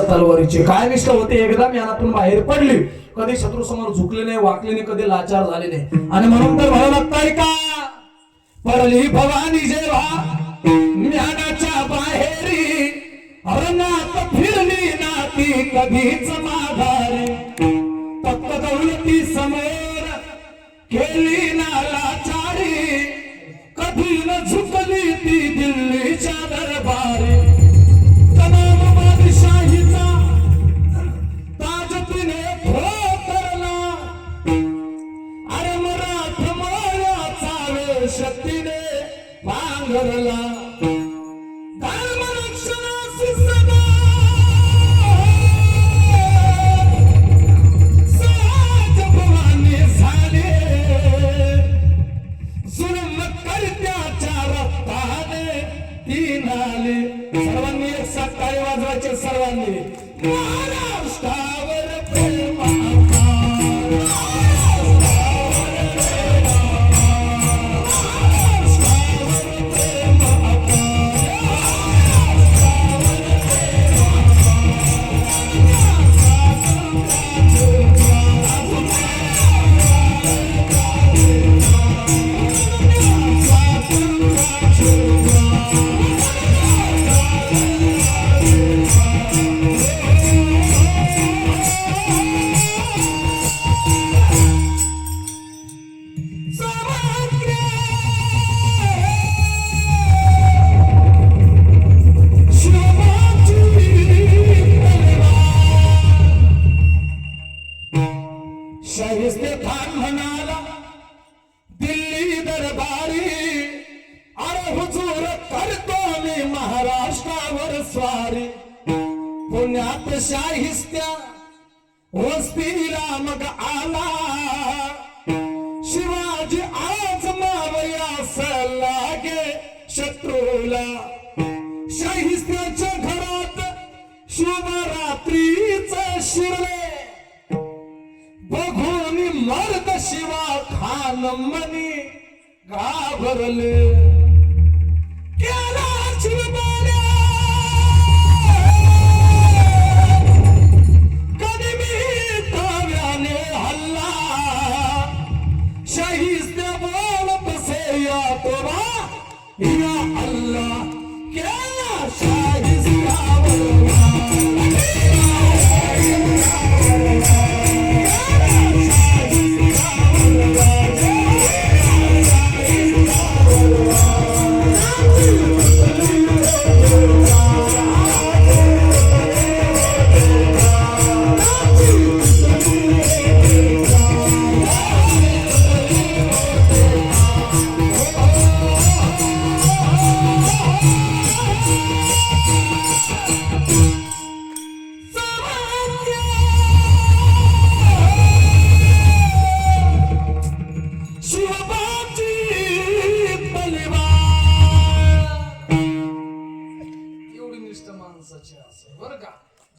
तलवारीचे काय निष्ठा होते. एकदा ज्ञानातून बाहेर पडली, कधी शत्रू समोर झुकले नाही, वाकले नाही, कधी लाचार झाले नाही. आणि म्हणून तर म्हणू लागताय का, पडली भवानी जेव्हा ज्ञानाच्या बाहेरी, अरण्यात फिरली ना ती कधीच माघारी. तत्वदौलती समोर केली ना लाचारी, कधी न झुकली ती दिल्लीच्या दरबारी. शक्तीने पांघरला धर्मरक्षणाची सदा साज भवानी झाले. जुलम करत्याच्या रक्ताने ती नाले. सर्वांनी एक साथ टाळी वाजवायचे. सर्वांनी महाराष्ट्रावर प्रेम शाहिस्ते खान म्हणाला दिल्ली दरबारी, अरे हुजूर करतो मी महाराष्ट्रावर स्वारी. पुण्यात शाहिस्त्या वस्तीला मग आला, शिवाजी आज मावयास लागे शत्रूला. शाहिस्त्याच्या घरात शिवरात्रीच शिरले, बघून मर्द शिवा खान मनी घाबरले.